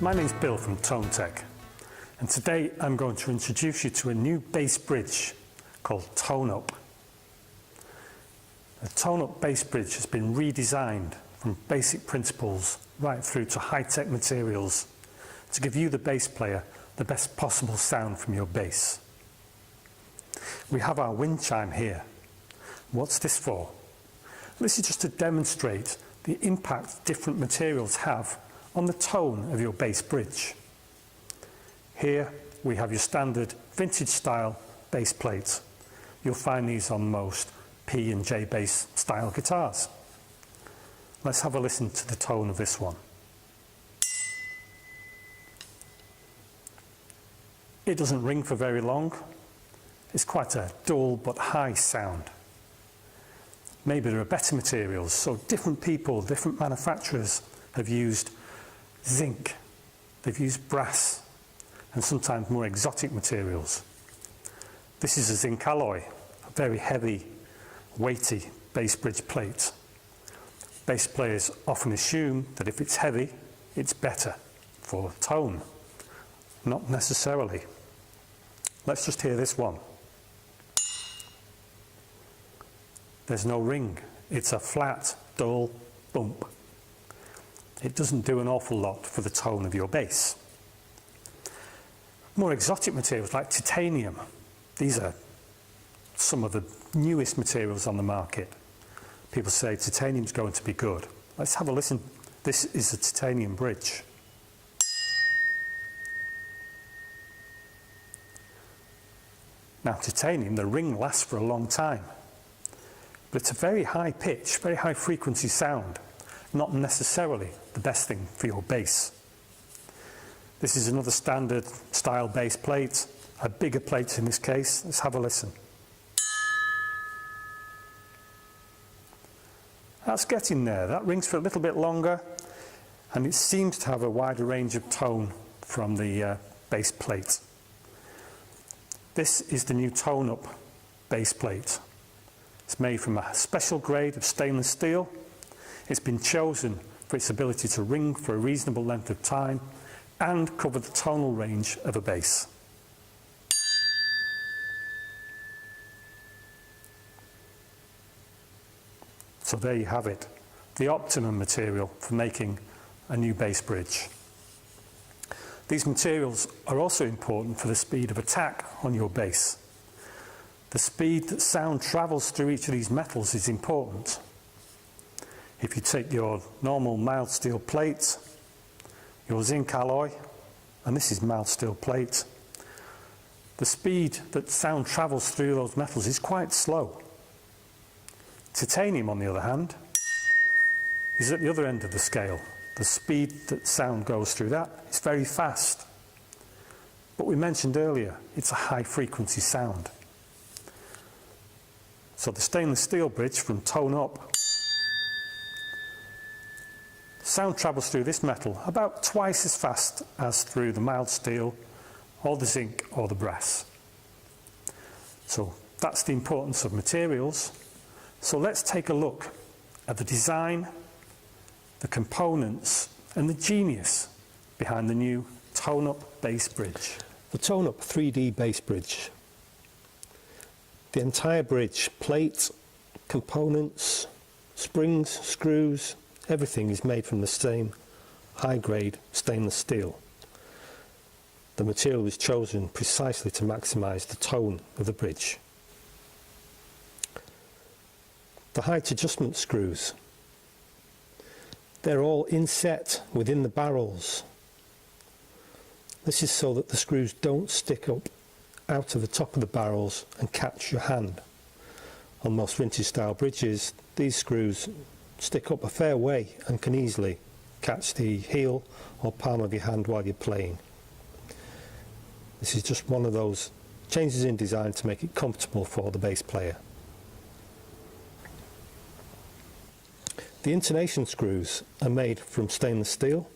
My name's Bill from Tone Tech, and today I'm going to introduce you to a new bass bridge called Tone Up. The Tone Up bass bridge has been redesigned from basic principles right through to high-tech materials to give you, the bass player, the best possible sound from your bass. We have our wind chime here. What's this for? This is just to demonstrate the impact different materials have on the tone of your bass bridge. Here we have your standard vintage style bass plates. You'll find these on most P and J bass style guitars. Let's have a listen to the tone of this one. It doesn't ring for very long. It's quite a dull but high sound. Maybe there are better materials, so different people, different manufacturers have used zinc, they've used brass, and sometimes more exotic materials. This is a zinc alloy, a very heavy, weighty bass bridge plate. Bass players often assume that if it's heavy, it's better for tone. Not necessarily. Let's just hear this one. There's no ring. It's a flat, dull bump. It doesn't do an awful lot for the tone of your bass. More exotic materials like titanium. These are some of the newest materials on the market. People say titanium's going to be good. Let's have a listen. This is a titanium bridge. Now titanium, the ring lasts for a long time. But it's a very high pitch, very high frequency sound, not necessarily the best thing for your bass. This is another standard style bass plate, a bigger plate in this case. Let's have a listen. That's getting there. That rings for a little bit longer, and it seems to have a wider range of tone from the bass plate. This is the new Tone Up bass plate. It's made from a special grade of stainless steel. It's been chosen for its ability to ring for a reasonable length of time and cover the tonal range of a bass. So there you have it, the optimum material for making a new bass bridge. These materials are also important for the speed of attack on your bass. The speed that sound travels through each of these metals is important. If you take your normal mild steel plate, your zinc alloy, and this is mild steel plate, the speed that sound travels through those metals is quite slow. Titanium, on the other hand, is at the other end of the scale. The speed that sound goes through that is very fast. But we mentioned earlier, it's a high frequency sound. So the stainless steel bridge from Tone Up, sound travels through this metal about twice as fast as through the mild steel or the zinc or the brass. So that's the importance of materials. So let's take a look at the design, the components and the genius behind the new Tone Up bass bridge. The Tone Up 3D bass bridge. The entire bridge, plate, components, springs, screws, everything is made from the same high-grade stainless steel. The material is chosen precisely to maximise the tone of the bridge. The height adjustment screws. They're all inset within the barrels. This is so that the screws don't stick up out of the top of the barrels and catch your hand. On most vintage style bridges, these screws stick up a fair way and can easily catch the heel or palm of your hand while you're playing. This is just one of those changes in design to make it comfortable for the bass player. The intonation screws are made from stainless steel.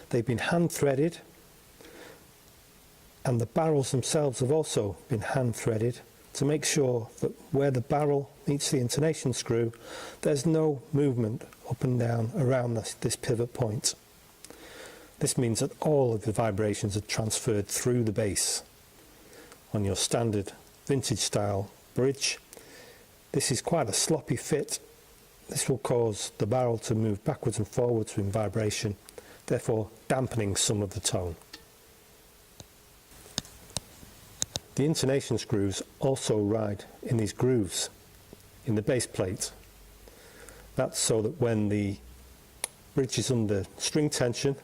They've been hand threaded, and the barrels themselves have also been hand threaded to make sure that where the barrel meets the intonation screw, there's no movement up and down around this pivot point. This means that all of the vibrations are transferred through the bass. On your standard vintage style bridge, this is quite a sloppy fit. This will cause the barrel to move backwards and forwards in vibration, therefore dampening some of the tone. The intonation screws also ride in these grooves in the bass plate. That's so that when the bridge is under string tension,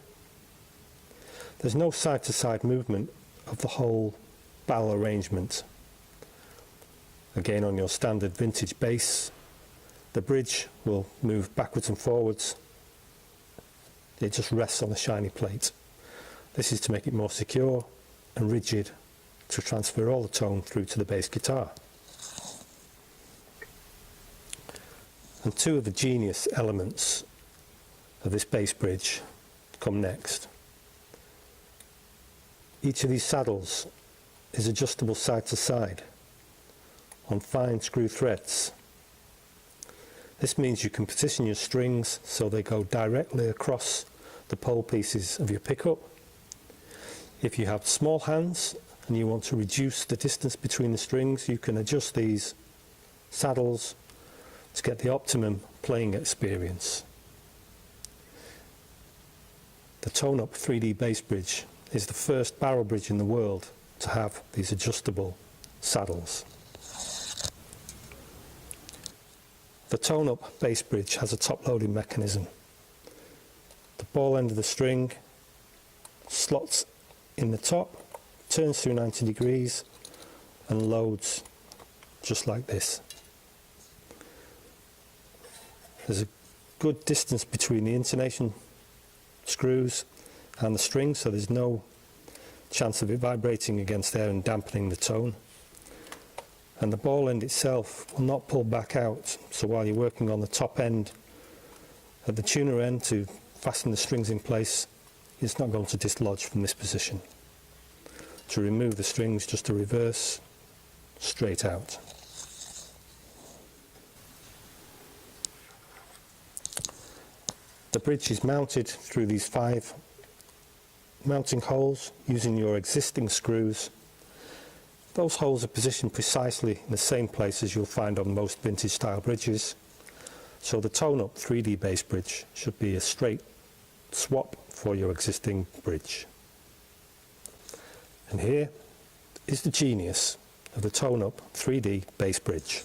there's no side-to-side movement of the whole barrel arrangement. Again, on your standard vintage bass, the bridge will move backwards and forwards. It just rests on the shiny plate. This is to make it more secure and rigid to transfer all the tone through to the bass guitar. And two of the genius elements of this bass bridge come next. Each of these saddles is adjustable side to side on fine screw threads. This means you can position your strings so they go directly across the pole pieces of your pickup. If you have small hands and you want to reduce the distance between the strings, you can adjust these saddles to get the optimum playing experience. The Tone Up 3D bass bridge is the first barrel bridge in the world to have these adjustable saddles. The Tone Up bass bridge has a top loading mechanism. The ball end of the string slots in the top, turns through 90 degrees and loads just like this. There's a good distance between the intonation screws and the string, so there's no chance of it vibrating against there and dampening the tone. And the ball end itself will not pull back out, so while you're working on the top end at the tuner end to fasten the strings in place, it's not going to dislodge from this position. To remove the strings, just to reverse straight out. The bridge is mounted through these 5 mounting holes using your existing screws. Those holes are positioned precisely in the same place as you'll find on most vintage style bridges. So the Tone Up 3D bass bridge should be a straight swap for your existing bridge. And here is the genius of the Tone Up 3D bass bridge.